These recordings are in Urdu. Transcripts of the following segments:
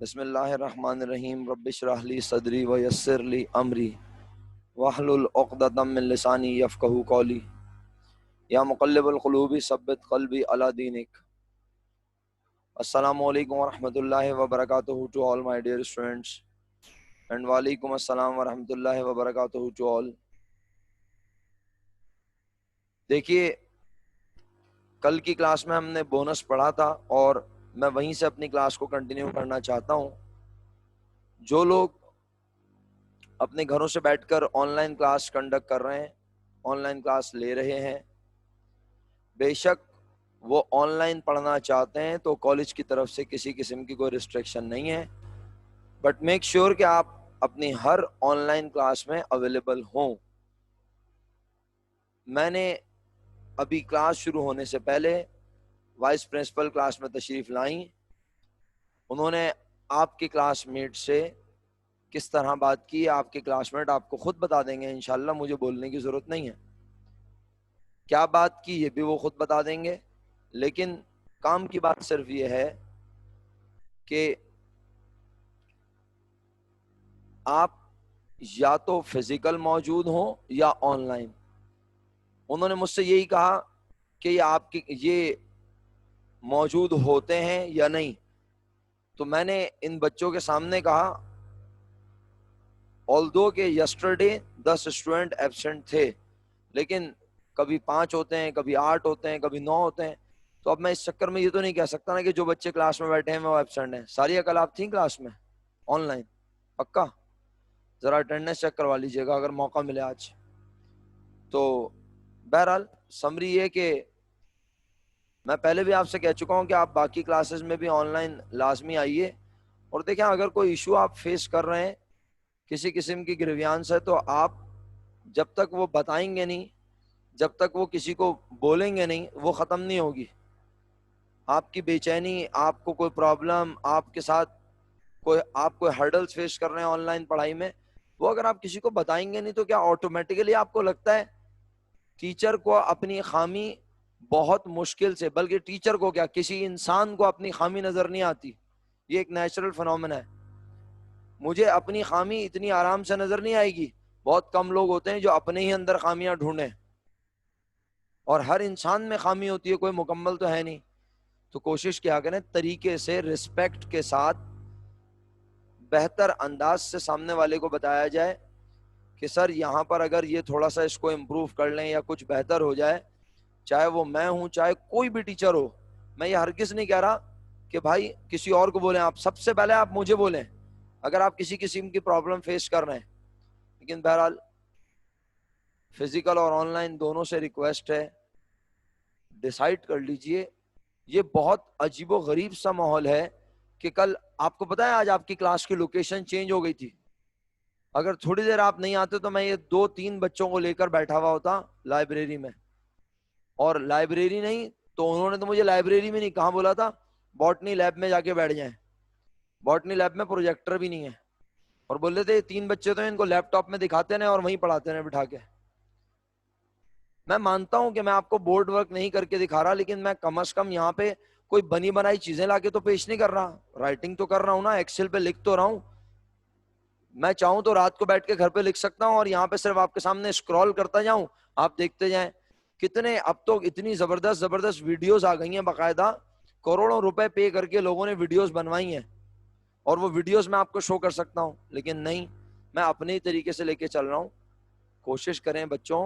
بسم اللہ الرحمن الرحیم رب اشرح لی صدری ویسر لی امری واحلل عقدۃ من لسانی یفقہوا قولی یا مقلب القلوب ثبت قلبی علی دینک۔ السلام علیکم ورحمۃ اللہ وبرکاتہ to all my dear students and وعلیکم السلام ورحمۃ اللہ وبرکاتہ ٹو آل۔ دیکھیے، کل کی کلاس میں ہم نے بونس پڑھا تھا اور میں وہیں سے اپنی کلاس کو کنٹینیو کرنا چاہتا ہوں۔ جو لوگ اپنے گھروں سے بیٹھ کر آن لائن کلاس کنڈکٹ کر رہے ہیں، آن لائن کلاس لے رہے ہیں، بے شک وہ آن لائن پڑھنا چاہتے ہیں تو کالج کی طرف سے کسی قسم کی کوئی ریسٹرکشن نہیں ہے، بٹ میک شیور کہ آپ اپنی ہر آن لائن کلاس میں اویلیبل ہوں۔ میں نے ابھی کلاس شروع ہونے سے پہلے وائس پرنسپل کلاس میں تشریف لائیں، انہوں نے آپ کے کلاس میٹ سے کس طرح بات کی، آپ کے کلاس میٹ آپ کو خود بتا دیں گے انشاءاللہ، مجھے بولنے کی ضرورت نہیں ہے۔ کیا بات کی یہ بھی وہ خود بتا دیں گے، لیکن کام کی بات صرف یہ ہے کہ آپ یا تو فزیکل موجود ہوں یا آن لائن۔ انہوں نے مجھ سے یہی کہا کہ یہ موجود ہوتے ہیں یا نہیں، تو میں نے ان بچوں کے سامنے کہا although کہ yesterday 10 اسٹوڈنٹ ایبسنٹ تھے، لیکن کبھی 5 ہوتے ہیں، کبھی 8 ہوتے ہیں، کبھی 9 ہوتے ہیں، تو اب میں اس چکر میں یہ تو نہیں کہہ سکتا نا کہ جو بچے کلاس میں بیٹھے ہیں وہ ایبسنٹ ہیں۔ ساری عقل آپ تھیں کلاس میں آن لائن؟ پکا ذرا اٹینڈنس چیک کروا لیجیے گا اگر موقع ملے آج تو۔ بہرحال سمری یہ کہ میں پہلے بھی آپ سے کہہ چکا ہوں کہ آپ باقی کلاسز میں بھی آن لائن لازمی آئیے، اور دیکھیں اگر کوئی ایشو آپ فیس کر رہے ہیں کسی قسم کی گریویانس ہے تو آپ جب تک وہ بتائیں گے نہیں، جب تک وہ کسی کو بولیں گے نہیں، وہ ختم نہیں ہوگی۔ آپ کی بے چینی، آپ کو کوئی پرابلم، آپ کے ساتھ آپ کوئی ہرڈلز فیس کر رہے ہیں آن لائن پڑھائی میں، وہ اگر آپ کسی کو بتائیں گے نہیں تو کیا آٹومیٹیکلی آپ کو لگتا ہے ٹیچر کو اپنی خامی بہت مشکل سے، بلکہ ٹیچر کو کیا کسی انسان کو اپنی خامی نظر نہیں آتی، یہ ایک نیچرل فنومنا ہے۔ مجھے اپنی خامی اتنی آرام سے نظر نہیں آئے گی، بہت کم لوگ ہوتے ہیں جو اپنے ہی اندر خامیاں ڈھونڈیں، اور ہر انسان میں خامی ہوتی ہے، کوئی مکمل تو ہے نہیں۔ تو کوشش کیا کریں طریقے سے، رسپیکٹ کے ساتھ، بہتر انداز سے سامنے والے کو بتایا جائے کہ سر یہاں پر اگر یہ تھوڑا سا اس کو امپروو کر لیں یا کچھ بہتر ہو جائے، چاہے وہ میں ہوں چاہے کوئی بھی ٹیچر ہو۔ میں یہ ہرگز نہیں کہہ رہا کہ بھائی کسی اور کو بولیں، آپ سب سے پہلے آپ مجھے بولیں اگر آپ کسی قسم کی پرابلم فیس کر رہے ہیں۔ لیکن بہرحال فزیکل اور آن لائن دونوں سے ریکویسٹ ہے، ڈیسائیڈ کر لیجئے۔ یہ بہت عجیب و غریب سا ماحول ہے کہ کل آپ کو پتا ہے آج آپ کی کلاس کی لوکیشن چینج ہو گئی تھی۔ اگر تھوڑی دیر آپ نہیں آتے تو میں یہ 2-3 بچوں کو لے کر بیٹھا ہوا ہوتا لائبریری میں، اور لائبریری نہیں تو انہوں نے تو مجھے لائبریری میں نہیں کہاں بولا تھا، باٹنی لیب میں جا کے بیٹھ جائیں۔ باٹنی لیب میں پروجیکٹر بھی نہیں ہے، اور بول رہے تھے 3 بچے تو ان کو لیپ ٹاپ میں دکھاتے ہیں اور وہیں پڑھاتے ہیں بٹھا کے۔ میں مانتا ہوں کہ میں آپ کو بورڈ ورک نہیں کر کے دکھا رہا، لیکن میں کم از کم یہاں پہ کوئی بنی بنائی چیزیں لا کے تو پیش نہیں کر رہا، رائٹنگ تو کر رہا ہوں نا، ایکسل پہ لکھ تو رہا ہوں۔ میں چاہوں تو رات کو بیٹھ کے گھر پہ لکھ سکتا ہوں اور یہاں پہ صرف آپ کے سامنے اسکرول کرتا جاؤں، آپ دیکھتے جائیں۔ کتنے اب تو اتنی زبردست ویڈیوز آ گئی ہیں، باقاعدہ کروڑوں روپے پے کر کے لوگوں نے ویڈیوز بنوائی ہیں، اور وہ ویڈیوز میں آپ کو شو کر سکتا ہوں، لیکن نہیں، میں اپنے ہی طریقے سے لے کے چل رہا ہوں۔ کوشش کریں بچوں،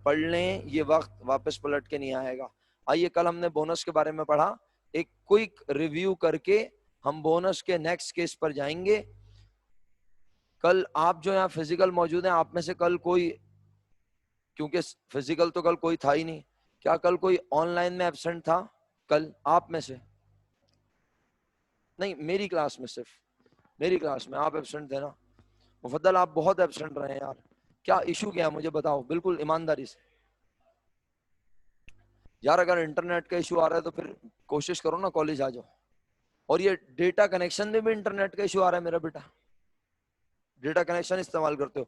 پڑھ لیں، یہ وقت واپس پلٹ کے نہیں آئے گا۔ آئیے کل ہم نے بونس کے بارے میں پڑھا، ایک کوئک ریویو کر کے ہم بونس کے نیکسٹ کیس پر جائیں گے۔ کل آپ جو یہاں فزیکل موجود ہیں، آپ میں سے کل کوئی، کیونکہ فزیکل تو کل کوئی تھا ہی نہیں، کیا کل کوئی آن لائن میں ایبسنٹ تھا؟ کل آپ میں سے نہیں، میری کلاس میں، صرف میری کلاس میں آپ ایبسنٹ تھے نا؟ مفضل آپ بہت ایبسنٹ رہے ہیں یار، کیا ایشو کیا ہے مجھے بتاؤ بالکل ایمانداری سے یار۔ اگر انٹرنیٹ کا ایشو آ رہا ہے تو پھر کوشش کرو نا کالج آ جاؤ۔ اور یہ ڈیٹا کنیکشن میں بھی انٹرنیٹ کا ایشو آ رہا ہے، میرا بیٹا ڈیٹا کنیکشن استعمال کرتے ہو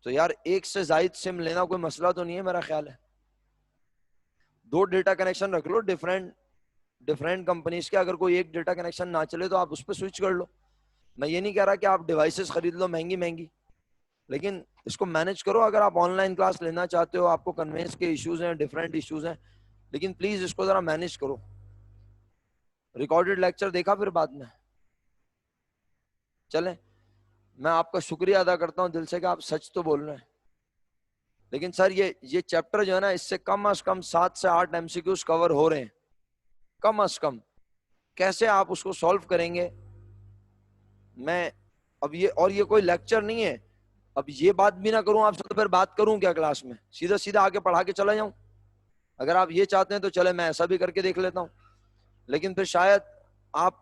تو یار ایک سے زائد سم لینا کوئی مسئلہ تو نہیں ہے، میرا خیال ہے 2 ڈیٹا کنیکشن رکھ لو ڈفرینٹ کمپنیز کے، اگر کوئی ایک ڈیٹا کنیکشن نہ چلے تو آپ اس پہ سوئچ کر لو۔ میں یہ نہیں کہہ رہا کہ آپ ڈیوائسز خرید لو مہنگی مہنگی، لیکن اس کو مینج کرو. اگر آپ آن لائن کلاس لینا چاہتے ہو، آپ کو کنوینس کے ایشوز ہیں، ڈفرینٹ ایشوز ہیں، لیکن پلیز اس کو ذرا مینج کرو. ریکارڈڈ لیکچر دیکھا پھر بعد میں. چلیں، میں آپ کا شکریہ ادا کرتا ہوں دل سے کہ آپ سچ تو بول رہے ہیں. لیکن سر یہ چیپٹر جو ہے نا، اس سے کم از کم 7 سے 8 MCQs کور ہو رہے ہیں کم از کم. کیسے آپ اس کو سالو کریں گے؟ میں اب یہ کوئی لیکچر نہیں ہے. اب یہ بات بھی نہ کروں آپ سے تو پھر بات کروں کیا کلاس میں؟ سیدھا سیدھا آگے پڑھا کے چلا جاؤں؟ اگر آپ یہ چاہتے ہیں تو چلے میں ایسا بھی کر کے دیکھ لیتا ہوں. لیکن پھر شاید آپ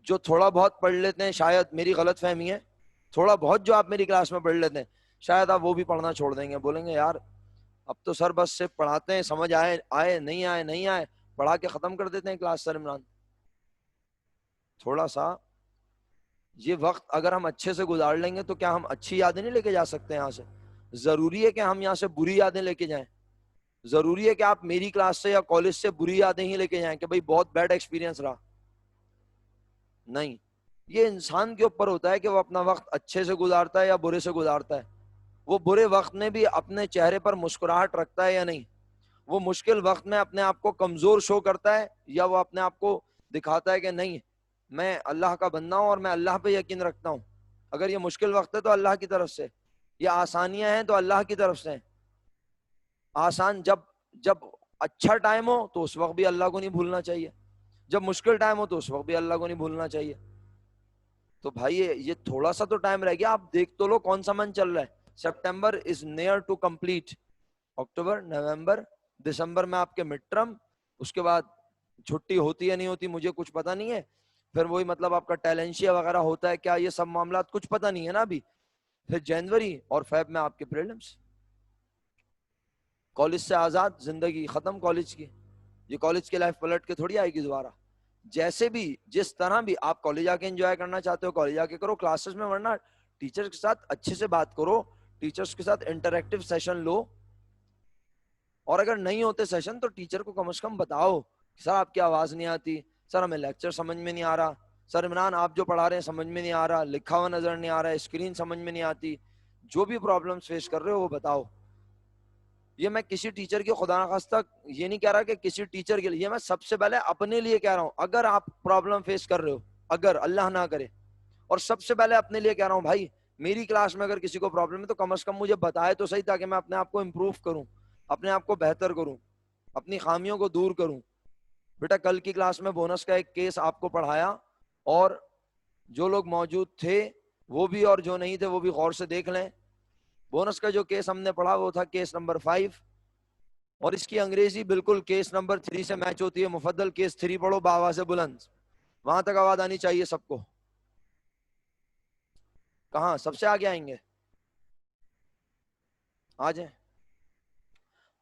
جو تھوڑا بہت پڑھ لیتے ہیں، شاید میری غلط فہمی ہے، تھوڑا بہت جو آپ میری کلاس میں پڑھ لیتے ہیں، شاید آپ وہ بھی پڑھنا چھوڑ دیں گے. بولیں گے یار اب تو سر بس صرف پڑھاتے ہیں، سمجھ آئے نہیں آئے پڑھا کے ختم کر دیتے ہیں کلاس. سر عمران، تھوڑا سا یہ وقت اگر ہم اچھے سے گزار لیں گے تو کیا ہم اچھی یادیں نہیں لے کے جا سکتے یہاں سے؟ ضروری ہے کہ ہم یہاں سے بری یادیں لے کے جائیں؟ ضروری ہے کہ آپ میری کلاس سے یا کالج سے بری یادیں ہی لے کے جائیں کہ بھائی بہت بیڈ ایکسپیرینس رہا؟ نہیں. یہ انسان کے اوپر ہوتا ہے کہ وہ اپنا وقت اچھے سے گزارتا ہے یا برے سے گزارتا ہے. وہ برے وقت میں بھی اپنے چہرے پر مسکراہٹ رکھتا ہے یا نہیں؟ وہ مشکل وقت میں اپنے آپ کو کمزور شو کرتا ہے یا وہ اپنے آپ کو دکھاتا ہے کہ نہیں میں اللہ کا بندہ ہوں اور میں اللہ پہ یقین رکھتا ہوں؟ اگر یہ مشکل وقت ہے تو اللہ کی طرف سے، یہ آسانیاں ہیں تو اللہ کی طرف سے. آسان جب اچھا ٹائم ہو تو اس وقت بھی اللہ کو نہیں بھولنا چاہیے، جب مشکل ٹائم ہو تو اس وقت بھی اللہ کو نہیں بھولنا چاہیے. تو بھائی یہ تھوڑا سا تو ٹائم رہ گیا. آپ دیکھ تو لو کون سا منتھ چل رہا ہے. September is near to complete. اکتوبر، نومبر، دسمبر میں آپ کے مڈ ٹرم، اس کے بعد چھٹی ہوتی یا نہیں ہوتی مجھے کچھ پتا نہیں ہے. پھر وہی مطلب آپ کا ٹیلنشیا وغیرہ ہوتا ہے کیا، یہ سب معاملات کچھ پتا نہیں ہے نا ابھی. پھر جنوری اور فیب میں آپ کے پریلمس. کالج سے آزاد، زندگی ختم کالج کی. یہ کالج کی لائف پلٹ کے تھوڑی آئے گی دوبارہ. جیسے بھی جس طرح بھی آپ کالج آ کے انجوائے کرنا چاہتے ہو کالج آ کے کرو کلاسز میں، ورنہ ٹیچرز کے ساتھ اچھے سے بات کرو، ٹیچرز کے ساتھ انٹریکٹیو سیشن لو. اور اگر نہیں ہوتے سیشن تو ٹیچر کو کم از کم بتاؤ سر آپ کی آواز نہیں آتی، سر ہمیں لیکچر سمجھ میں نہیں آ رہا، سر عمران آپ جو پڑھا رہے ہیں سمجھ میں نہیں آ رہا، لکھا ہوا نظر نہیں آ رہا ہے، اسکرین سمجھ میں نہیں آتی. جو بھی پرابلمس فیس کر رہے ہو وہ بتاؤ. یہ میں کسی ٹیچر کی خدا نخواستہ یہ نہیں کہہ رہا کہ کسی ٹیچر کے لیے، یہ میں سب سے پہلے اپنے لیے کہہ رہا ہوں. اگر آپ پرابلم فیس کر رہے ہو، اگر اللہ نہ کرے، اور سب سے پہلے اپنے لیے کہہ رہا ہوں بھائی میری کلاس میں اگر کسی کو پرابلم ہے تو کم از کم مجھے بتائے تو صحیح، تاکہ میں اپنے آپ کو امپروو کروں، اپنے آپ کو بہتر کروں، اپنی خامیوں کو دور کروں. بیٹا کل کی کلاس میں بونس کا ایک کیس آپ کو پڑھایا، اور جو لوگ موجود تھے وہ بھی اور جو نہیں تھے وہ بھی غور سے دیکھ لیں. بونس کا جو کیس ہم نے پڑھا وہ تھا کیس نمبر 5، اور اس کی انگریزی بالکل کیس نمبر 3 سے میچ ہوتی ہے. مفضل کیس 3 پڑھو بآواز بلند، وہاں تک آواز آنی چاہیے سب کو. کہاں سب سے آگے آئیں گے؟ آ جائیں.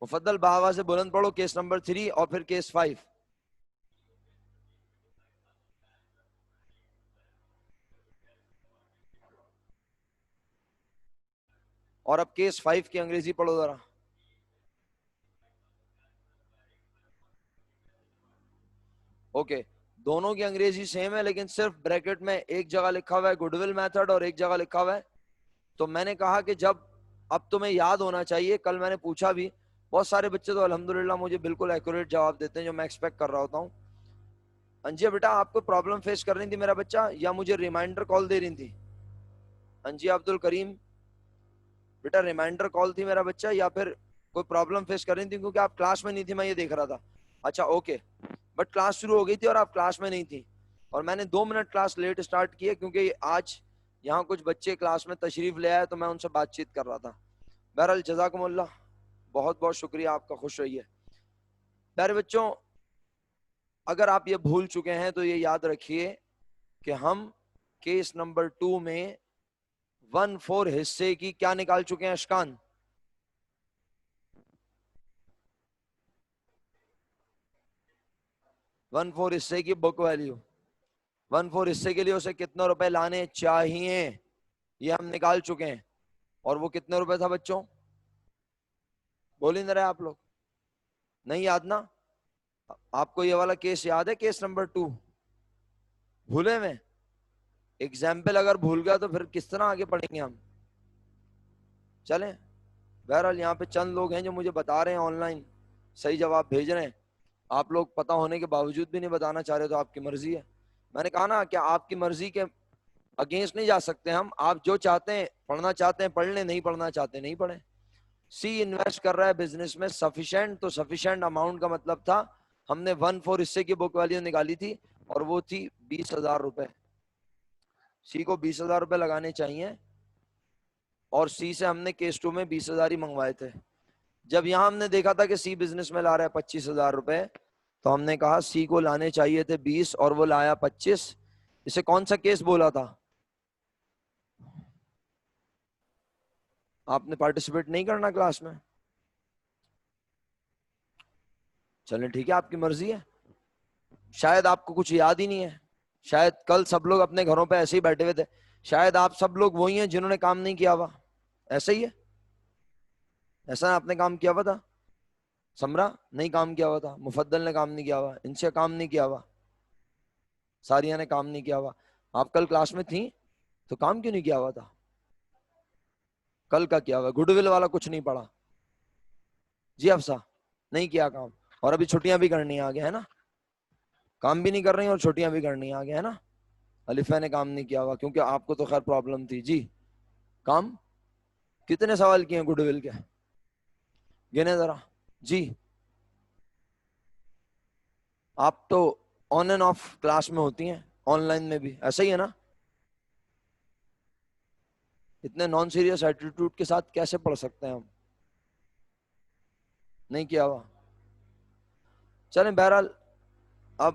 مفضل بآواز بلند پڑھو کیس نمبر 3 اور پھر کیس 5. اور اب کیس 5 کی انگریزی پڑھو ذرا. اوکے، دونوں کی انگریزی سیم ہے لیکن صرف بریکٹ میں ایک جگہ لکھا ہوا ہے گڈ ول میتھڈ اور ایک جگہ لکھا ہوا ہے. تو میں نے کہا کہ جب اب تمہیں یاد ہونا چاہیے، کل میں نے پوچھا بھی، بہت سارے بچے تو الحمدللہ مجھے بالکل ایکوریٹ جواب دیتے ہیں جو میں ایکسپیکٹ کر رہا ہوتا ہوں. انجی بیٹا آپ کو پرابلم فیس کر رہی تھی میرا بچہ، یا مجھے ریمائنڈر کال دے رہی تھی؟ انجی عبد الکریم بیٹا ریمائنڈر کال تھی میرا بچہ، یا پھر کوئی پرابلم فیس کر رہی تھی؟ کیونکہ آپ کلاس میں نہیں تھی، میں یہ دیکھ رہا تھا. اچھا اوکے، بٹ کلاس شروع ہو گئی تھی اور آپ کلاس میں نہیں تھی، اور میں نے 2 منٹ کلاس لیٹ اسٹارٹ کی ہے کیونکہ آج یہاں کچھ بچے کلاس میں تشریف لے آئے تو میں ان سے بات چیت کر رہا تھا. بہرحال جزاکم اللہ، بہت بہت شکریہ آپ کا، خوش رہیے. پیارے بچوں، اگر آپ یہ بھول چکے ہیں تو یہ یاد رکھیے کہ ہم کیس نمبر 2 میں 1/4 حصے کی کیا نکال چکے ہیں اشکان؟ 1/4 حصے کی بک ویلیو، 1/4 حصے کے لیے اسے کتنے روپے لانے چاہیے یہ ہم نکال چکے ہیں. اور وہ کتنے روپے تھا بچوں؟ بول ہی نہ رہے آپ لوگ، نہیں یاد نا؟ آپ کو یہ والا کیس یاد ہے کیس نمبر 2؟ بھولے میں؟ ایگزامپل اگر بھول گیا تو پھر کس طرح آگے پڑھیں گے ہم. چلیں بہرحال یہاں پہ چند لوگ ہیں جو مجھے بتا رہے ہیں آن لائن صحیح جواب بھیج رہے ہیں. آپ لوگ پتہ ہونے کے باوجود بھی نہیں بتانا چاہ رہے تو آپ کی مرضی ہے. میں نے کہا نا کہ آپ کی مرضی کے اگینسٹ نہیں جا سکتے ہم. آپ جو چاہتے ہیں پڑھنا چاہتے ہیں پڑھ لیں, نہیں پڑھنا چاہتے نہیں پڑھیں. سی انویسٹ کر رہا ہے بزنس میں سفیشینٹ, تو سفیشینٹ اماؤنٹ کا مطلب تھا ہم نے 1/4 حصے کی بک ویلیو نکالی تھی اور وہ تھی 20,000 روپے. سی کو 20,000 روپے لگانے چاہیے اور سی سے ہم نے کیس 2 میں 20,000 ہی منگوائے تھے. جب یہاں ہم نے دیکھا تھا کہ سی بزنس میں لا رہا ہے 25,000 روپے تو ہم نے کہا سی کو لانے چاہیے تھے 20 اور وہ لایا 25. اسے کون سا کیس بولا تھا؟ آپ نے پارٹیسپیٹ نہیں کرنا کلاس میں؟ چلیں ٹھیک ہے آپ کی مرضی ہے. شاید آپ کو کچھ یاد ہی نہیں ہے, شاید کل سب لوگ اپنے گھروں پہ ایسے ہی بیٹھے ہوئے تھے, شاید آپ سب لوگ وہی ہیں جنہوں نے کام نہیں کیا ہوا. ایسا ہی ہے, ایسا آپ نے کام کیا ہوا تھا؟ سمرا نہیں کام کیا ہوا تھا, مفدل نے کام نہیں کیا ہوا, ان سے کام نہیں کیا ہوا, ساریہ نے کام نہیں کیا ہوا. آپ کل کلاس میں تھیں تو کام کیوں نہیں کیا ہوا تھا؟ کل کا کیا ہوا؟ گڈ ول والا کچھ نہیں پڑا جی افسا, نہیں کیا کام, اور ابھی چھٹیاں بھی کرنی آگے ہے نا, کام بھی نہیں کر رہی اور چھٹیاں بھی کرنی آگے ہے نا. الفا نے کام نہیں کیا ہوا کیونکہ آپ کو تو خیر پرابلم تھی جی. کام کتنے سوال کیے گڈ ول کے گنے ذرا جی. آپ تو آن اینڈ آف کلاس میں ہوتی ہیں, آن لائن میں بھی ایسا ہی ہے نا. اتنے نان سیریس ایٹیٹیوڈ کے ساتھ کیسے پڑھ سکتے ہیں ہم؟ نہیں کیا ہوا. چلیں بہرحال اب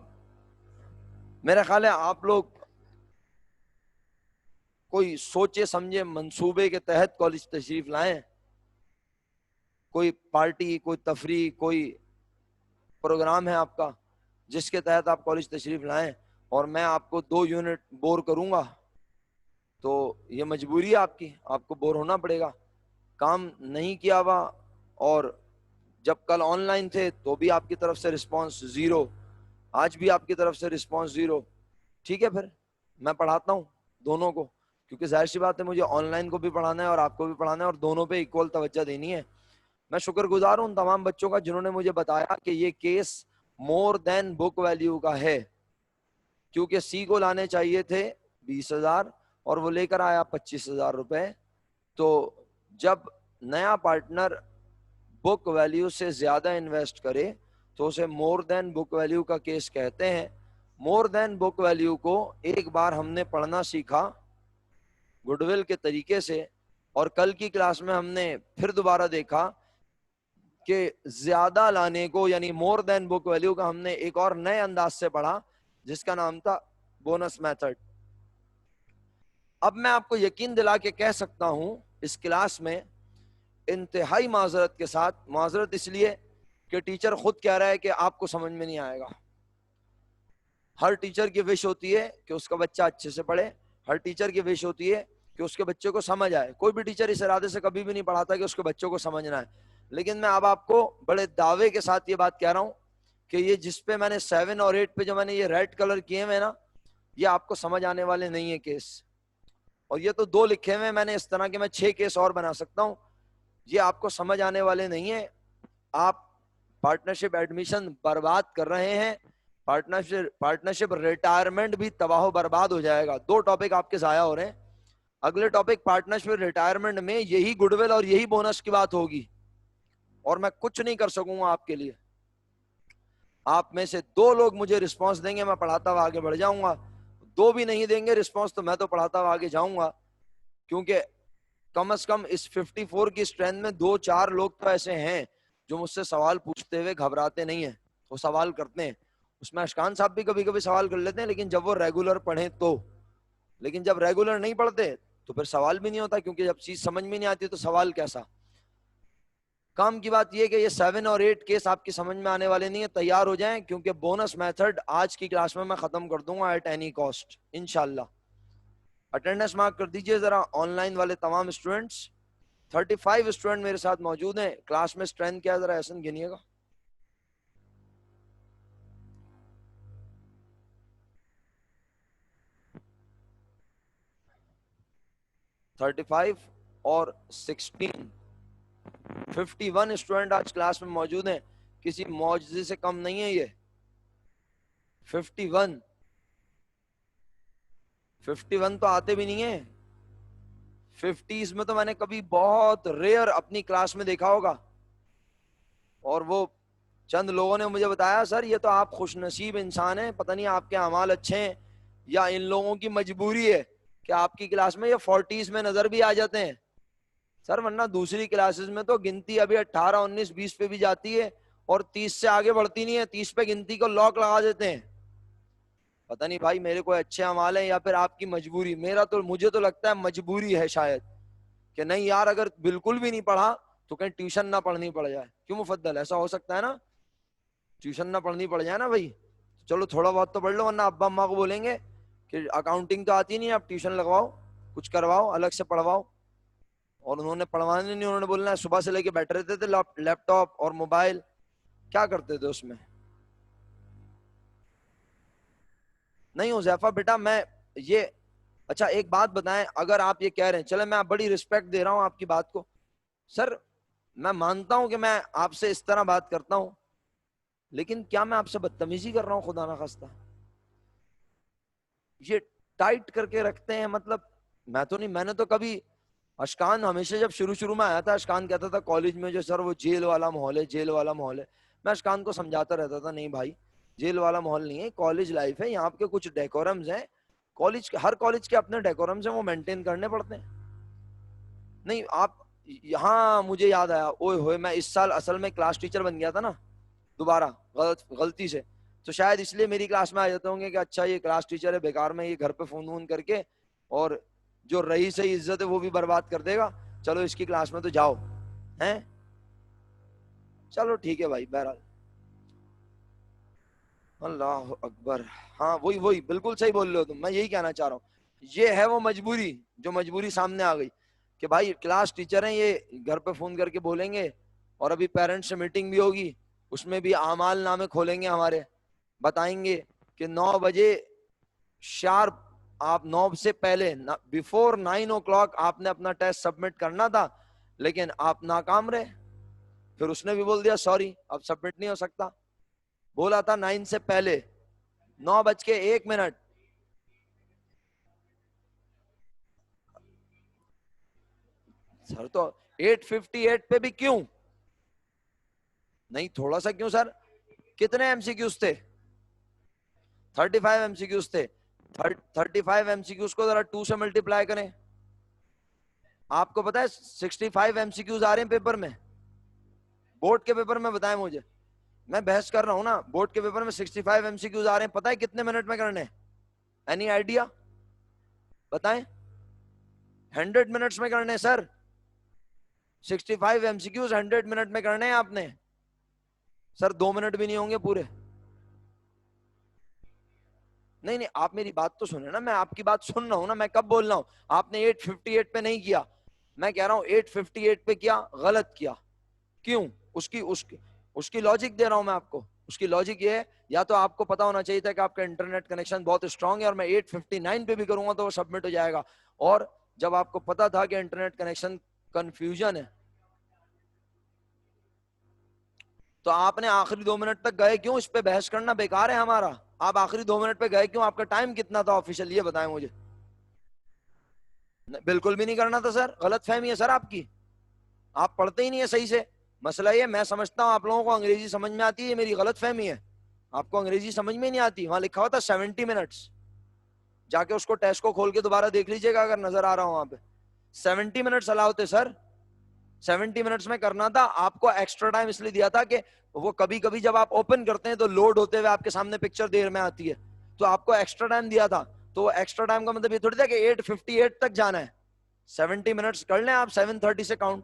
میرا خیال ہے آپ لوگ کوئی سوچے سمجھے منصوبے کے تحت کالج تشریف لائیں. کوئی پارٹی, کوئی تفریح, کوئی پروگرام ہے آپ کا جس کے تحت آپ کالج تشریف لائیں اور میں آپ کو 2 یونٹ بور کروں گا تو یہ مجبوری ہے آپ کی, آپ کو بور ہونا پڑے گا. کام نہیں کیا ہوا اور جب کل آن لائن تھے تو بھی آپ کی طرف سے رسپانس زیرو, آج بھی آپ کی طرف سے رسپانس زیرو. ٹھیک ہے پھر میں پڑھاتا ہوں دونوں کو, کیونکہ ظاہر سی بات ہے مجھے آن لائن کو بھی پڑھانا ہے اور آپ کو بھی پڑھانا ہے اور دونوں پہ ایکول توجہ دینی ہے. میں شکر گزار ہوں ان تمام بچوں کا جنہوں نے مجھے بتایا کہ یہ کیس مور دین بک ویلیو کا ہے, کیونکہ سی کو لانے چاہیے تھے 20,000 اور وہ لے کر آیا 25,000 روپے. تو جب نیا پارٹنر بک ویلیو سے زیادہ انویسٹ کرے تو اسے مور دین بک ویلیو کا کیس کہتے ہیں. مور دین بک ویلیو کو ایک بار ہم نے پڑھنا سیکھا گڈ ول کے طریقے سے, اور کل کی کلاس میں ہم نے پھر دوبارہ دیکھا کہ زیادہ لانے کو یعنی مور دین بک ویلیو کا ہم نے ایک اور نئے انداز سے پڑھا جس کا نام تھا بونس میتھڈ. اب میں آپ کو یقین دلا کے کہہ سکتا ہوں اس کلاس میں انتہائی معذرت کے ساتھ, معذرت اس لیے کہ ٹیچر خود کہہ رہا ہے کہ آپ کو سمجھ میں نہیں آئے گا. ہر ٹیچر کی وش ہوتی ہے کہ اس کا بچہ اچھے سے پڑھے, ہر ٹیچر کی وش ہوتی ہے کہ اس کے بچے کو سمجھ آئے. کوئی بھی ٹیچر اس ارادے سے کبھی بھی نہیں پڑھاتا کہ اس کے بچوں کو سمجھنا ہے. لیکن میں اب آپ کو بڑے دعوے کے ساتھ یہ بات کہہ رہا ہوں کہ یہ جس پہ میں نے 7 اور 8 پہ جو میں نے یہ ریڈ کلر کیے ہوئے نا, یہ آپ کو سمجھ آنے والے نہیں ہیں کیس. اور یہ تو 2 لکھے ہوئے میں نے اس طرح کے, میں 6 کیس اور بنا سکتا ہوں. یہ آپ کو سمجھ آنے والے نہیں ہیں. آپ پارٹنرشپ ایڈمیشن برباد کر رہے ہیں, پارٹنرشپ ریٹائرمنٹ بھی تباہ و برباد ہو جائے گا. 2 ٹاپک آپ کے ضائع ہو رہے ہیں. اگلے ٹاپک پارٹنرشپ ریٹائرمنٹ میں یہی گڈ ول اور یہی بونس کی بات ہوگی اور میں کچھ نہیں کر سکوں گا آپ کے لیے. آپ میں سے 2 لوگ مجھے رسپانس دیں گے, میں پڑھاتا ہوا آگے بڑھ جاؤں گا. 2 بھی نہیں دیں گے رسپانس تو میں تو پڑھاتا ہوا آگے جاؤں گا, کیونکہ کم از کم اس 54 کی اسٹرینتھ میں 2-4 لوگ تو ایسے ہیں جو مجھ سے سوال پوچھتے ہوئے گھبراتے نہیں ہیں, وہ سوال کرتے ہیں. اس میں اشکان صاحب بھی کبھی کبھی سوال کر لیتے ہیں لیکن جب وہ ریگولر پڑھیں تو, لیکن جب ریگولر نہیں پڑھتے تو پھر سوال بھی نہیں ہوتا, کیونکہ جب چیز سمجھ میں نہیں آتی تو سوال کیسا. کام کی بات یہ کہ یہ 7 اور 8 کیس آپ کی سمجھ میں آنے والے نہیں ہیں. تیار ہو جائیں کیونکہ بونس میتھڈ آج کی کلاس میں ختم کر دوں گا ایٹ اینی کاسٹ انشاءاللہ. اٹینڈنس مارک کر دیجئے ذرا آن لائن والے تمام اسٹوڈنٹس. 35 اسٹوڈنٹ میرے ساتھ موجود ہیں. کلاس میں اسٹرینتھ کیا ہے ذرا احسن گنیے گا. 35 اور 16 51 اسٹوڈنٹ آج کلاس میں موجود ہیں. کسی معجزے سے کم نہیں ہے یہ. 51 تو آتے بھی نہیں ہیں. 50s میں تو میں نے کبھی بہت ریئر اپنی کلاس میں دیکھا ہوگا. اور وہ چند لوگوں نے مجھے بتایا سر یہ تو آپ خوش نصیب انسان ہیں, پتہ نہیں آپ کے اعمال اچھے ہیں یا ان لوگوں کی مجبوری ہے کہ آپ کی کلاس میں یہ 40s میں نظر بھی آ جاتے ہیں. سر ورنہ دوسری کلاسز میں تو گنتی ابھی 18 19 20 پہ بھی جاتی ہے اور 30 سے آگے بڑھتی نہیں ہے. 30 پہ گنتی کو لاک لگا دیتے ہیں. پتہ نہیں بھائی میرے کوئی اچھے اعمال ہیں یا پھر آپ کی مجبوری. مجھے تو لگتا ہے مجبوری ہے شاید, کہ نہیں یار اگر بالکل بھی نہیں پڑھا تو کہیں ٹیوشن نہ پڑھنی پڑ جائے. کیوں مفضل, ایسا ہو سکتا ہے نا, ٹیوشن نہ پڑھنی پڑ جائے نا بھائی. چلو تھوڑا بہت تو پڑھ لو, ورنہ ابا اماں کو بولیں گے کہ اکاؤنٹنگ تو آتی نہیں, آپ ٹیوشن لگواؤ, کچھ کرواؤ, الگ سے پڑھواؤ. اور انہوں نے پڑھوانے نہیں, انہوں نے بولنا ہے صبح سے لے کے بیٹھ رہتے تھے لیپ ٹاپ اور موبائل. کیا کرتے تھے اس میں؟ نہیں حذیفہ بیٹا میں یہ, اچھا ایک بات بتائیں, اگر آپ یہ کہہ رہے ہیں, چلے میں بڑی رسپیکٹ دے رہا ہوں آپ کی بات کو سر, میں مانتا ہوں کہ میں آپ سے اس طرح بات کرتا ہوں, لیکن کیا میں آپ سے بدتمیزی کر رہا ہوں؟ خدا نہ خواستہ یہ ٹائٹ کر کے رکھتے ہیں, مطلب میں تو نہیں, میں نے تو کبھی اشکان ہمیشہ جب شروع میں آیا تھا, اشکان کہتا تھا کالج میں جو سر وہ جیل والا ماحول ہے, جیل والا ماحول ہے. میں اشکان کو سمجھاتا رہتا تھا نہیں بھائی جیل والا ماحول نہیں ہے, کالج لائف ہے, یہاں کے کچھ ڈیکورمز ہیں, ہر کالج کے اپنے ڈیکورمز ہیں, وہ مینٹین کرنے پڑتے ہیں. نہیں آپ یہاں مجھے یاد آیا, اوئے ہوئے میں اس سال اصل میں کلاس ٹیچر بن گیا تھا نا دوبارہ غلطی سے, تو شاید اس لیے میری کلاس میں آ جاتے ہوں گے کہ اچھا یہ کلاس ٹیچر ہے بیکار میں, یہ گھر پہ فون وون کر کے اور جو رہی صحیح عزت ہے وہ بھی برباد کر دے گا, چلو اس کی کلاس میں تو جاؤ ہیں. چلو ٹھیک ہے بھائی, بہرحال اللہ اکبر. ہاں وہی بالکل صحیح بول رہے ہو تم, میں یہی کہنا چاہ رہا ہوں. یہ ہے وہ مجبوری, جو مجبوری سامنے آ گئی کہ بھائی کلاس ٹیچر ہیں, یہ گھر پہ فون کر کے بولیں گے, اور ابھی پیرنٹس سے میٹنگ بھی ہوگی, اس میں بھی اعمال نامے کھولیں گے ہمارے, بتائیں گے کہ 9 بجے شارپ, آپ 9 سے پہلے بیفور 9 o'clock آپ نے اپنا ٹیسٹ سبمٹ کرنا تھا, لیکن آپ ناکام رہے. پھر اس نے بھی بول دیا سوری اب سبمٹ نہیں ہو سکتا, بولا تھا 9 سے پہلے, 9:01. سر تو 8:58 پہ بھی کیوں نہیں, تھوڑا سا کیوں سر, کتنے ایم سی کیوز تھے؟ 35 ایم سی کیوز تھے. 35 ایم سی کیوز کو ذرا 2 سے ملٹیپلائی کریں. آپ کو پتا ہے 65 ایم سی کیوز آ رہے ہیں پیپر میں, بورڈ کے پیپر میں, بتائیں مجھے, میں بحث کر رہا ہوں نا, بورڈ کے پیپر میں 65 ایم سی کیوز آ رہے ہیں, پتہ ہے کتنے منٹ میں کرنے؟ اینی آئیڈیا بتائیں. 100 منٹس میں کرنے سر, 65 ایم سی کیوز 100 منٹ میں کرنے ہیں آپ نے. سر 2 منٹ بھی نہیں ہوں گے پورے. نہیں آپ میری بات تو سنیں نا, میں آپ کی بات سن رہا ہوں نا, میں کب بول رہا ہوں, آپ نے 8:58 پہ نہیں کیا, میں کہہ رہا ہوں 8:58 پہ کیا, غلط کیا. کیوں؟ اس کی لاجک دے رہا ہوں میں آپ کو. اس کی لاجک یہ ہے, یا تو آپ کو پتا ہونا چاہیے تھا کہ آپ کا انٹرنیٹ کنیکشن بہت اسٹرانگ ہے اور میں 8:59 پہ بھی کروں گا تو وہ سبمٹ ہو جائے گا, اور جب آپ کو پتا تھا کہ انٹرنیٹ کنیکشن کنفیوژن ہے تو آپ نے آخری 2 منٹ تک گئے کیوں؟ اس پہ بحث کرنا بیکار ہے ہمارا. آپ آخری 2 منٹ پہ گئے کیوں؟ آپ کا ٹائم کتنا تھا آفیشیل, یہ بتائیں مجھے. بالکل بھی نہیں کرنا تھا سر, غلط فہمی ہے سر آپ کی, آپ پڑھتے ہی نہیں ہے صحیح سے. مسئلہ یہ, میں سمجھتا ہوں آپ لوگوں کو انگریزی سمجھ میں آتی ہے, میری غلط فہمی ہے. آپ کو انگریزی سمجھ میں نہیں آتی, وہاں لکھا ہوا تھا 70 منٹس, جا کے اس کو ٹیسٹ کو کھول کے دوبارہ دیکھ لیجئے گا اگر نظر آ رہا ہوں وہاں پہ. 70 منٹس الاؤ تھے سر, 70 منٹس میں کرنا تھا. آپ کو ایکسٹرا ٹائم اس لیے دیا تھا کہ وہ کبھی کبھی جب آپ اوپن کرتے ہیں تو لوڈ ہوتے ہوئے آپ کے سامنے پکچر دیر میں آتی ہے, تو آپ کو ایکسٹرا ٹائم دیا تھا. تو ایکسٹرا ٹائم کا مطلب یہ تھوڑی تھا کہ 8:58 تک جانا ہے. 70 منٹس کر لیں آپ 7:30 سے کاؤنٹ,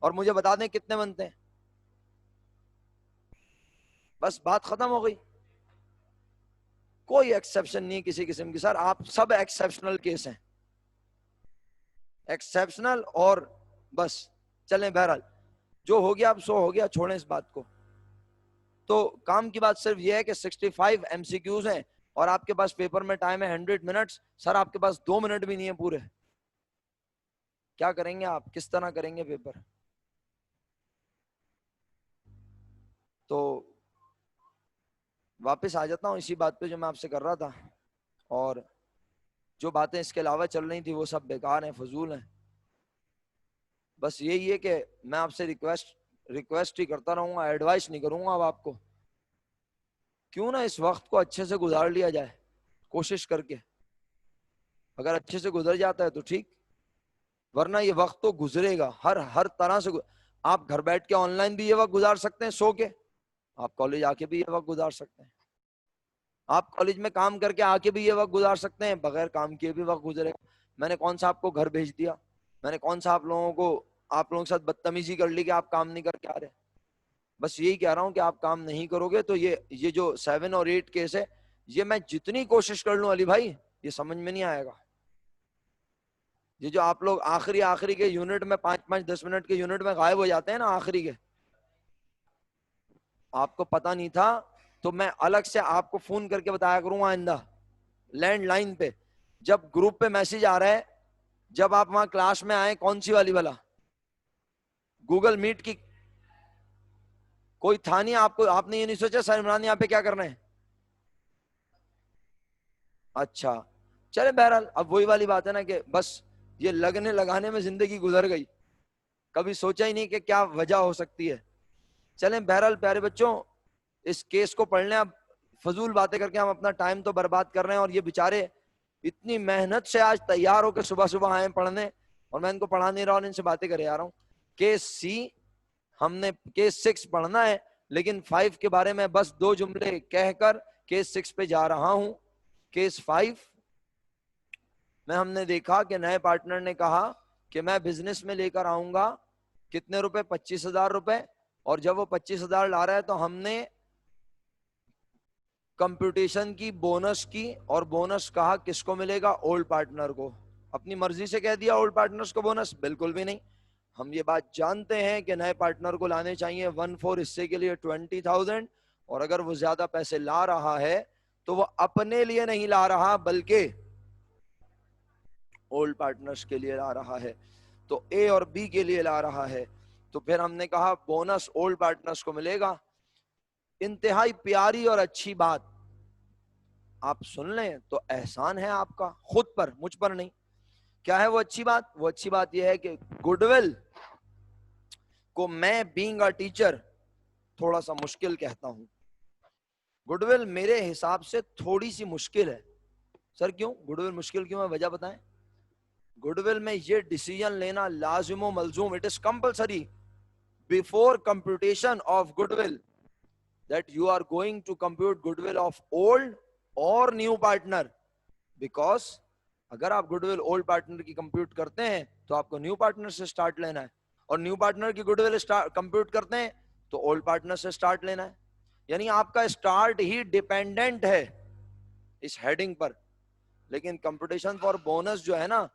اور مجھے بتا دیں کتنے بنتے ہیں, بس بات ختم ہو گئی. کوئی ایکسیپشن نہیں کسی قسم کی سر, آپ سب ایکسیپشنل کیس ہیں, ایکسیپشنل. اور بس چلیں, بہرحال جو ہو گیا اب سو ہو گیا, چھوڑیں اس بات کو. تو کام کی بات صرف یہ ہے کہ 65 ایم سی کیوز ہیں اور آپ کے پاس پیپر میں ٹائم ہے 100 منٹس. سر آپ کے پاس 2 منٹ بھی نہیں ہے پورے. کیا کریں گے آپ, کس طرح کریں گے پیپر؟ تو واپس آ جاتا ہوں اسی بات پہ جو میں آپ سے کر رہا تھا, اور جو باتیں اس کے علاوہ چل رہی تھی وہ سب بیکار ہیں, فضول ہیں. بس یہی ہے کہ میں آپ سے ریکویسٹ ہی کرتا رہوں گا, ایڈوائس نہیں کروں گا اب آپ کو. کیوں نہ اس وقت کو اچھے سے گزار لیا جائے کوشش کر کے, اگر اچھے سے گزر جاتا ہے تو ٹھیک, ورنہ یہ وقت تو گزرے گا ہر طرح سے. آپ گھر بیٹھ کے آن لائن بھی یہ وقت گزار سکتے ہیں سو کے, آپ کالج آ کے بھی یہ وقت گزار سکتے ہیں, آپ کالج میں کام کر کے آ کے بھی یہ وقت گزار سکتے ہیں, بغیر کام کیے بھی وقت گزرے گا. میں نے کون سا آپ کو گھر بھیج دیا, میں نے کون سا آپ لوگوں کے ساتھ بدتمیزی کر لی کہ آپ کام نہیں کر کے آ رہے. بس یہی کہہ رہا ہوں کہ آپ کام نہیں کرو گے تو یہ جو 7 اور 8 کیس ہے, یہ میں جتنی کوشش کر لوں علی بھائی یہ سمجھ میں نہیں آئے گا. یہ جو آپ لوگ آخری کے یونٹ میں 5-5 10 منٹ کے یونٹ میں غائب ہو جاتے ہیں نا آخری کے, آپ کو پتا نہیں تھا تو میں الگ سے آپ کو فون کر کے بتایا کروں آئندہ, لینڈ لائن پہ جب گروپ پہ میسج آ رہا ہے, جب آپ وہاں کلاس میں آئے, کون سی والی والا گوگل میٹ کی, کوئی تھا نہیں آپ کو, آپ نے یہ نہیں سوچا سر عمران یہاں پہ کیا کرنا ہے. اچھا چلے بہرحال, اب وہی والی بات ہے نا کہ بس یہ لگنے لگانے میں زندگی گزر گئی, کبھی سوچا ہی نہیں کہ کیا وجہ ہو سکتی ہے. چلیں بہرحال پیارے بچوں, اس کیس کو پڑھ لیں. اب فضول باتیں کر کے ہم اپنا ٹائم تو برباد کر رہے ہیں, اور یہ بےچارے اتنی محنت سے آج تیار ہو کے صبح صبح آئے پڑھنے, اور میں ان کو پڑھا نہیں رہا اور ان سے باتیں کرے آ رہا ہوں. کیس سی ہم نے کیس 6 پڑھنا ہے, لیکن 5 کے بارے میں بس 2 جملے کہہ کر کیس 6 پہ جا رہا ہوں. کیس 5 میں ہم نے دیکھا کہ نئے پارٹنر نے کہا کہ میں بزنس میں لے کر آؤں گا کتنے روپے, 25,000 روپے. اور جب وہ 25,000 لا رہا ہے تو ہم نے کمپٹیشن کی, بونس کی, اور بونس کہا کس کو ملے گا, اولڈ پارٹنر کو. اپنی مرضی سے کہہ دیا اولڈ پارٹنرز کو بونس, بالکل بھی نہیں. ہم یہ بات جانتے ہیں کہ نئے پارٹنر کو لانے چاہیے 1/4 حصے کے لیے 20,000, اور اگر وہ زیادہ پیسے لا رہا ہے تو وہ اپنے لیے نہیں لا رہا بلکہ اولڈ پارٹنرز کے لیے لا رہا ہے, تو اے اور بی کے لیے لا رہا ہے. تو پھر ہم نے کہا بونس اولڈ پارٹنرز کو ملے گا. انتہائی پیاری اور اچھی بات, آپ سن لیں تو احسان ہے آپ کا خود پر, مجھ پر نہیں. کیا ہے وہ اچھی بات؟ وہ اچھی بات یہ ہے کہ گڈ ول کو میں بینگ اے ٹیچر تھوڑا سا مشکل کہتا ہوں. گڈ ول میرے حساب سے تھوڑی سی مشکل ہے. سر کیوں گڈ ول مشکل کیوں ہے, وجہ بتائیں. گڈ ول میں یہ ڈیسیژن لینا لازم و ملزوم, it is compulsory before computation of goodwill that you are going to compute goodwill of old or new partner, because اگر آپ goodwill old partner کی compute کرتے ہیں تو آپ کو new partner سے start لینا ہے, اور new partner کی goodwill compute کرتے ہیں تو old partner سے start لینا ہے. یعنی آپ کا start ہی ڈیپینڈنٹ ہے اس heading پر. لیکن computation for bonus جو ہے نا,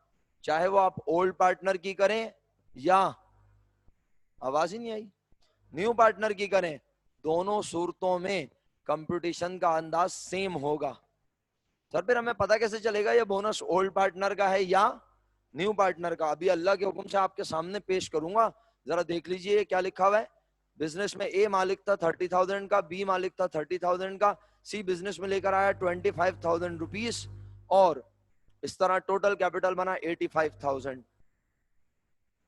چاہے وہ آپ old partner کی کریں یا آواز ہی نہیں آئی نیو پارٹنر کی کریں, دونوں صورتوں میں کمپٹیشن کا انداز سیم ہوگا. سر پھر ہمیں پتا کیسے چلے گا یہ بونس اولڈ پارٹنر کا ہے یا نیو پارٹنر کا؟ ابھی اللہ کے حکم سے آپ کے سامنے پیش کروں گا, ذرا دیکھ لیجئے کیا لکھا ہوا ہے. بزنس میں اے مالک تھا 30,000 کا, بی مالک تھا 30,000 کا, سی بزنس میں لے کر آیا 25,000 روپیز, اور اس طرح ٹوٹل کیپٹل بنا 85,000.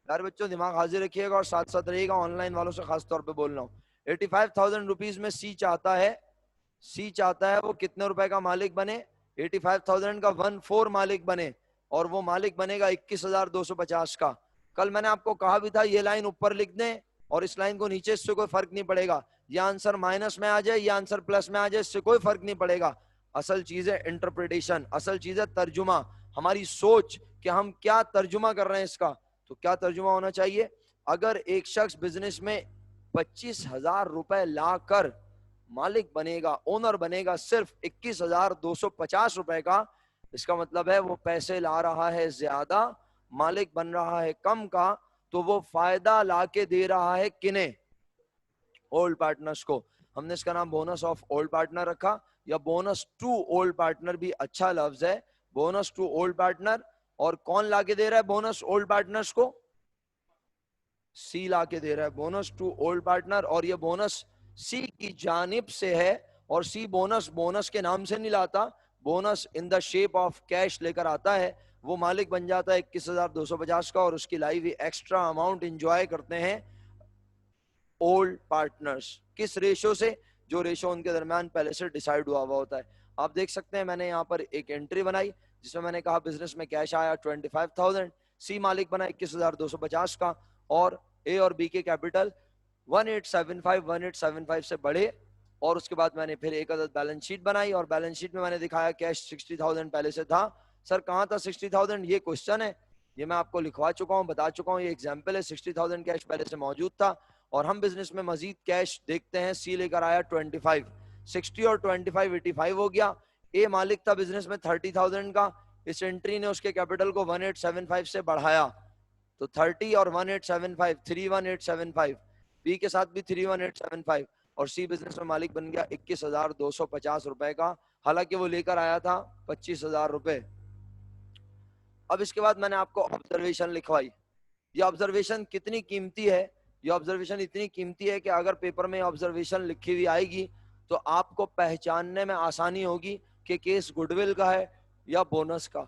یار بچوں دماغ حاضر رکھیے گا اور ساتھ ساتھ رہیے گا, آن لائن والوں سے خاص طور پہ بول رہا ہوں. 85,000 روپیز میں سی چاہتا ہے وہ کتنے روپے کا مالک بنے, 85,000 کا 1/4 مالک بنے, اور وہ مالک بنے گا 21,250 کا. کل میں نے آپ کو کہا بھی تھا یہ لائن اوپر لکھ دیں اور اس لائن کو نیچے, اس سے کوئی فرق نہیں پڑے گا. یہ آنسر مائنس میں آ جائے, یہ آنسر پلس میں آ جائے, اس سے کوئی فرق نہیں پڑے گا. اصل چیز ہے انٹرپریٹیشن, اصل چیز ہے ترجمہ, ہماری سوچ کہ ہم کیا ترجمہ کر رہے ہیں اس کا. تو کیا ترجمہ ہونا چاہیے؟ اگر ایک شخص بزنس میں 25,000 روپے لا کر مالک بنے گا, اونر بنے گا صرف 21,250 روپے کا, اس کا مطلب ہے وہ پیسے لا رہا ہے زیادہ, مالک بن رہا ہے کم کا. تو وہ فائدہ لا کے دے رہا ہے کنہیں, اولڈ پارٹنرز کو. ہم نے اس کا نام بونس آف اولڈ پارٹنر رکھا, یا بونس ٹو اولڈ پارٹنر بھی اچھا لفظ ہے, بونس ٹو اولڈ پارٹنر. اور کون لا کے دے رہا ہے بونس اولڈ پارٹنرز کو؟ سی لا کے دے رہا ہے بونس ٹو اولڈ پارٹنر، اور یہ بونس سی کی جانب سے ہے. اور سی بونس کے نام سے نہیں لاتا، bonus in the shape of cash لے کر آتا ہے. وہ مالک بن جاتا ہے 21,250 کا، اور اس کی لائف ایکسٹرا اماؤنٹ انجوائے کرتے ہیں اولڈ پارٹنرز. کس ریشو سے؟ جو ریشو ان کے درمیان پہلے سے ڈیسائیڈ ہوا ہوتا ہے. آپ دیکھ سکتے ہیں میں نے یہاں پر ایک انٹری بنائی جس میں نے کہا بزنس میں کیش آیا 25,000، سی مالک بنا 21,250 کا، اور اے اور بی کے کیپٹل 1875 سے بڑھے. اور اس کے بعد میں نے پھر ایک عدد بیلنس شیٹ بنائی، اور بیلنس شیٹ میں نے دکھایا کیش 60,000 پہلے سے تھا. سر کہاں تھا 60,000؟ یہ کوشچن ہے، یہ میں آپ کو لکھوا چکا ہوں، بتا چکا ہوں، یہ ایگزامپل ہے. 60,000 کیش پہلے سے موجود تھا، اور ہم بزنس میں مزید کیش دیکھتے ہیں. سی لے کر آیا 25، 60 اور 25 85 ہو گیا. اے مالک تھا بزنس میں 30,000 کا، اس انٹری نے اس کے کیپٹل کو 1875 سے بڑھایا، تو 30 اور 1875 31875، بی کے ساتھ بھی 31875، اور سی بزنس میں مالک بن گیا 21,250 روپے کا، حالانکہ وہ لے کر آیا تھا 25,000 روپے. اب اس کے بعد میں نے آپ کو آبزرویشن لکھوائی. یہ آبزرویشن کتنی قیمتی ہے؟ یہ آبزرویشن اتنی قیمتی ہے کہ اگر پیپر میں آبزرویشن لکھی ہوئی آئے گی تو آپ کو پہچاننے میں آسانی ہوگی کہ کیس گڈ ول کا ہے یا بونس کا.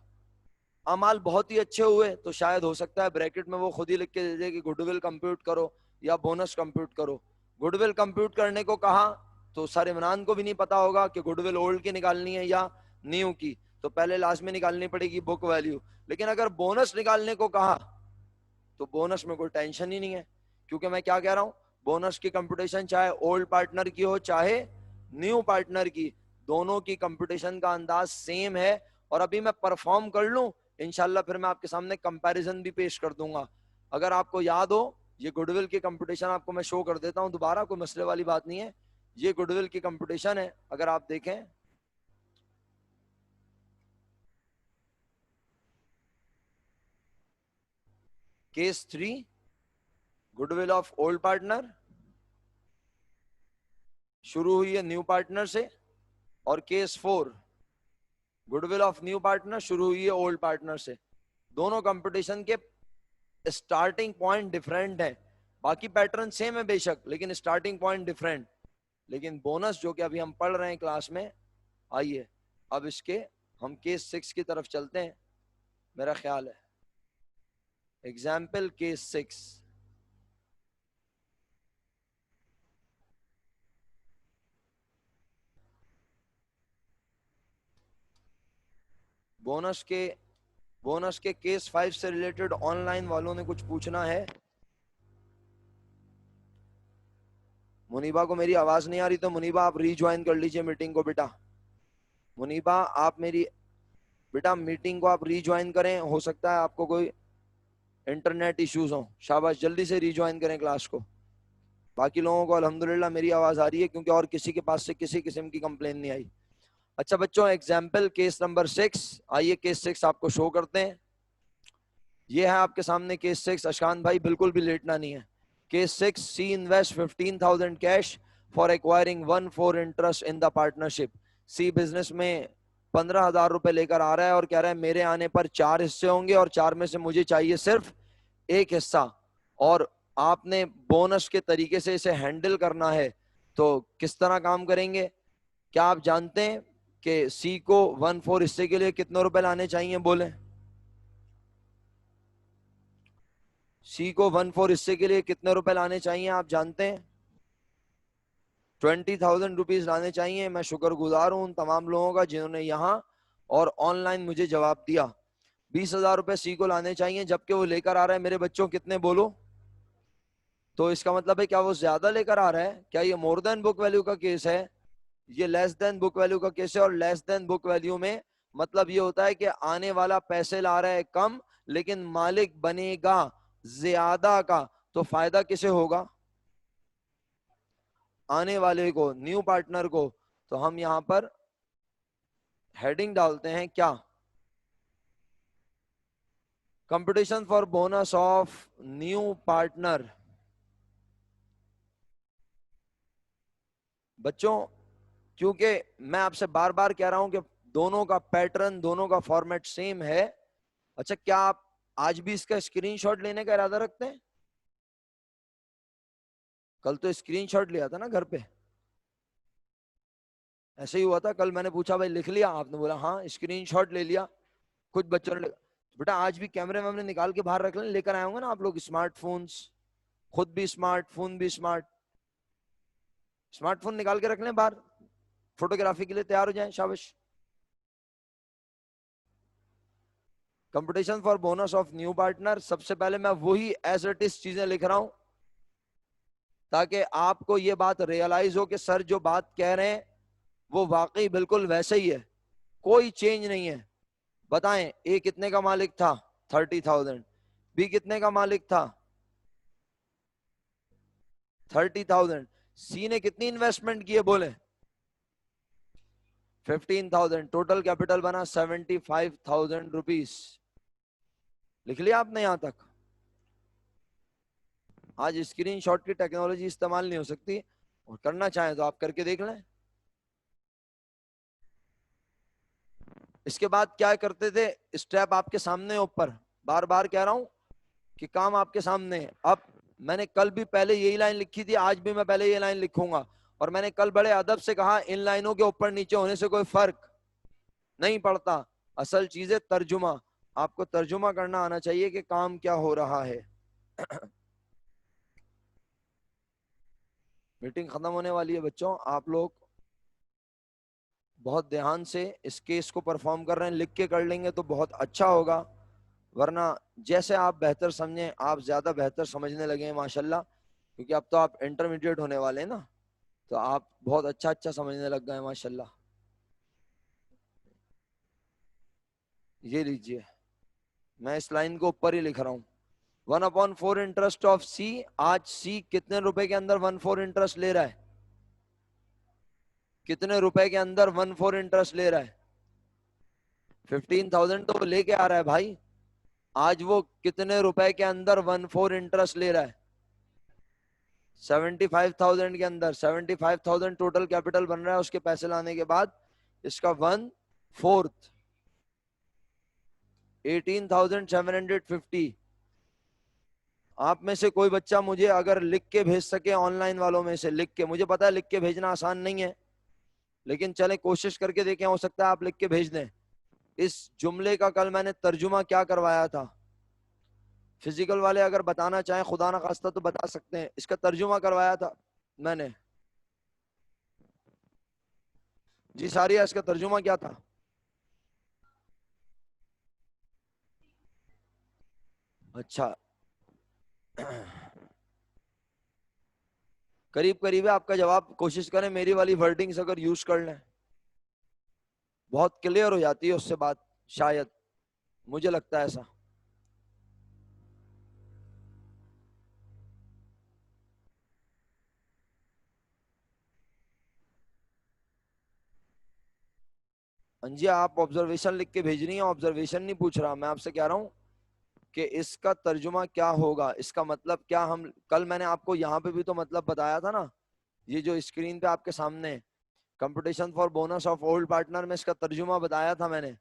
امال بہت ہی اچھے ہوئے تو شاید ہو سکتا ہے بریکٹ میں وہ خود ہی لکھ کے دے دے کہ گڈ ول کمپیوٹ کرو یا بونس کمپیوٹ کرو. گڈ ول کمپیوٹ کرنے کو کہا تو سر عمران کو بھی نہیں پتا ہوگا کہ گڈ ول اولڈ کی نکالنی ہے یا نیو کی، تو پہلے لازمی نکالنی پڑے گی بک ویلیو. لیکن اگر بونس نکالنے کو کہا تو بونس میں کوئی ٹینشن ہی نہیں ہے، کیونکہ میں کیا کہہ رہا ہوں، بونس کی کمپٹیشن چاہے اولڈ پارٹنر کی ہو چاہے نیو پارٹنر کی، دونوں کی کمپٹیشن کا انداز سیم ہے. اور ابھی میں پرفارم کر لوں انشاءاللہ پھر میں آپ کے سامنے کمپیریزن بھی پیش کر دوں گا. اگر آپ کو یاد ہو یہ گڈ ول کی کمپٹیشن آپ کو میں شو کر دیتا ہوں دوبارہ، کوئی مسئلے والی بات نہیں ہے. یہ گڈ ول کی کمپٹیشن ہے، اگر آپ دیکھیں case 3 good will of old partner شروع ہوئی ہے نیو پارٹنر سے، اور case 4 good will of new partner شروع ہوئی ہے اولڈ پارٹنر سے. دونوں کمپٹیشن کے اسٹارٹنگ پوائنٹ ڈفرینٹ ہے، باقی پیٹرن سیم ہے بے شک لیکن اسٹارٹنگ پوائنٹ ڈفرینٹ. لیکن بونس جو کہ ابھی ہم پڑھ رہے ہیں کلاس میں، آئیے اب اس کے ہم کیس 6 کی طرف چلتے ہیں. میرا خیال ہے ایگزامپل کیس 6. بونس کے کیس 5 سے ریلیٹڈ آن لائن والوں نے کچھ پوچھنا ہے؟ منیبا کو میری آواز نہیں آ رہی تو منیبا آپ ری جوائن کر لیجئے میٹنگ کو. بیٹا منیبا آپ میری بیٹا میٹنگ کو آپ ری جوائن کریں، ہو سکتا ہے آپ کو کوئی انٹرنیٹ ایشوز ہوں. شاباش جلدی سے ری جوائن کریں کلاس کو. باقی لوگوں کو الحمدللہ میری آواز آ رہی ہے کیونکہ اور کسی کے پاس سے کسی قسم کی کمپلین نہیں آئی. اچھا بچوں ایگزامپل کیس نمبر 6، آئیے کیس 6 آپ کو شو کرتے ہیں. یہ ہے آپ کے سامنے کیس 6. اشکان بھائی بالکل بھی لیٹنا نہیں ہے. Case 6 C invest 15,000 cash for acquiring 1/4 interest in the partnership. C business میں 15,000 روپے لے کر آ رہا ہے اور کہہ رہا ہے میرے آنے پر 4 حصے ہوں گے اور 4 میں سے مجھے چاہیے صرف ایک حصہ. اور آپ نے بونس کے طریقے سے اسے ہینڈل کرنا ہے تو کس طرح کام کریں گے؟ کیا آپ جانتے ہیں کہ سی کو 1/4 حصے کے لیے کتنے روپے لانے چاہیے؟ بولیں. سی کو 1/4 حصے کے لیے کتنے روپے لانے چاہیے آپ جانتے ہیں؟ 20,000 روپیز لانے چاہیے. میں شکر گزار ہوں ان تمام لوگوں کا جنہوں نے یہاں اور آن لائن مجھے جواب دیا. 20,000 روپے سی کو لانے چاہیے جبکہ وہ لے کر آ رہا ہے میرے بچوں کتنے بولو؟ تو اس کا مطلب ہے کیا وہ زیادہ لے کر آ رہا ہے؟ کیا یہ مور دین بک ویلیو کا کیس ہے؟ یہ لیس دین بک ویلیو کا کیس ہے. اور لیس دین بک ویلیو میں مطلب یہ ہوتا ہے کہ آنے والا پیسے لا رہا ہے کم لیکن مالک بنے گا زیادہ کا، تو فائدہ کسے ہوگا؟ آنے والے کو، نیو پارٹنر کو. تو ہم یہاں پر ہیڈنگ ڈالتے ہیں کیا؟ Competition for bonus of new partner. بچوں کیونکہ میں آپ سے بار بار کہہ رہا ہوں کہ دونوں کا پیٹرن، دونوں کا فارمیٹ سیم ہے، اچھا کیا آپ آج بھی اس کا اسکرین شاٹ لینے کا ارادہ رکھتے ہیں؟ کل تو اسکرین شاٹ لیا تھا نا گھر پہ، ایسے ہی ہوا تھا کل. میں نے پوچھا بھائی لکھ لیا؟ آپ نے بولا ہاں اسکرین شاٹ لے لیا. کچھ بچوں نے بیٹا آج بھی کیمرے ویمرے نکال کے باہر رکھ لیں، لے کر آئے ہوں گے نا آپ لوگ اسمارٹ فونز، خود بھی اسمارٹ فون بھی اسمارٹ فون نکال کے رکھ لیں باہر، فوٹوگرافی کے لیے تیار ہو جائیں. شابش. Competition for bonus of new partner. سب سے پہلے میں وہی ایز اٹ از چیزیں لکھ رہا ہوں تاکہ آپ کو یہ بات ریئلائز ہو کہ سر جو بات کہہ رہے ہیں وہ واقعی بالکل ویسے ہی ہے، کوئی چینج نہیں ہے. بتائیں اے کتنے کا مالک تھا؟ 30,000. بی کتنے کا مالک تھا؟ 30,000. سی نے کتنی انویسٹمنٹ کی ہے بولیں؟ 15,000. ٹوٹل کیپٹل بنا 75,000 روپیز. لکھ لیا آپ نے یہاں تک؟ آج اسکرین شاٹ کی ٹیکنالوجی استعمال نہیں ہو سکتی، اور کرنا چاہیں تو آپ کر کے دیکھ لیں. اس کے بعد کیا کرتے تھے؟ اسٹیپ آپ کے سامنے اوپر، بار بار کہہ رہا ہوں کہ کام آپ کے سامنے ہے. اب میں نے کل بھی پہلے یہی لائن لکھی تھی، آج بھی میں پہلے یہ لائن لکھوں گا. اور میں نے کل بڑے ادب سے کہا ان لائنوں کے اوپر نیچے ہونے سے کوئی فرق نہیں پڑتا، اصل چیز ہے ترجمہ. آپ کو ترجمہ کرنا آنا چاہیے کہ کام کیا ہو رہا ہے. میٹنگ ختم ہونے والی ہے بچوں، آپ لوگ بہت دھیان سے اس کیس کو پرفارم کر رہے ہیں، لکھ کے کر لیں گے تو بہت اچھا ہوگا. ورنہ جیسے آپ بہتر سمجھیں، آپ زیادہ بہتر سمجھنے لگے ہیں ماشاءاللہ، کیونکہ اب تو آپ انٹرمیڈیٹ ہونے والے ہیں نا، تو آپ بہت اچھا سمجھنے لگ گئے ہیں ماشاءاللہ. یہ لیجئے میں اس لائن کو اوپر ہی لکھ رہا ہوں. 1/4 انٹرسٹ آف سی. آج سی کتنے روپے کے اندر 1/4 انٹرسٹ لے رہا ہے؟ کتنے روپے کے اندر 1/4 انٹرسٹ لے رہا ہے؟ 15,000 تو وہ لے کے آ رہا ہے بھائی. آج وہ کتنے روپے کے اندر 1/4 انٹرسٹ لے رہا ہے؟ 75,000 کے اندر. 75,000 ٹوٹل کیپٹل بن رہا ہے اس کے پیسے لانے کے بعد. اس کا 1/4 18,750. آپ میں سے کوئی بچہ مجھے اگر لکھ کے بھیج سکے، آن لائن والوں میں سے لکھ کے، مجھے پتا ہے لکھ کے بھیجنا آسان نہیں ہے لیکن چلیں کوشش کر کے دیکھیں، ہو سکتا ہے آپ لکھ کے بھیج دیں. اس جملے کا کل میں نے ترجمہ کیا کروایا تھا؟ فزیکل والے اگر بتانا چاہیں خدا نہ خواستہ تو بتا سکتے ہیں. اس کا ترجمہ کروایا تھا میں نے. جی ساریہ، اس کا ترجمہ کیا تھا؟ اچھا قریب قریب ہے آپ کا جواب. کوشش کریں میری والی ورڈنگز اگر یوز کر لیں، بہت کلیئر ہو جاتی ہے اس سے بات، شاید مجھے لگتا ہے ایسا. جی آپ آبزرویشن لکھ کے بھیج رہی ہیں، آبزرویشن نہیں پوچھ رہا میں آپ سے. کہہ رہا ہوں کہ اس کا ترجمہ کیا ہوگا، اس کا مطلب کیا. ہم کل میں نے آپ کو یہاں پہ بھی تو مطلب بتایا تھا نا، یہ جو اسکرین پہ آپ کے سامنے competition for bonus of old partner میں اس کا ترجمہ بتایا تھا میں نے.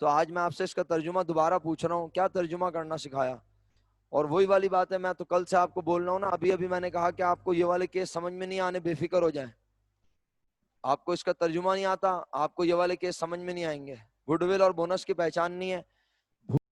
تو آج میں آپ سے اس کا ترجمہ دوبارہ پوچھ رہا ہوں، کیا ترجمہ کرنا سکھایا. اور وہی والی بات ہے، میں تو کل سے آپ کو بول رہا ہوں نا، ابھی ابھی میں نے کہا کہ آپ کو یہ والے کیس سمجھ میں نہیں آنے، بے فکر ہو جائیں. آپ کو اس کا ترجمہ نہیں آتا، آپ کو یہ والے کیس سمجھ میں نہیں آئیں گے. گڈ ول اور بونس کی پہچان نہیں ہے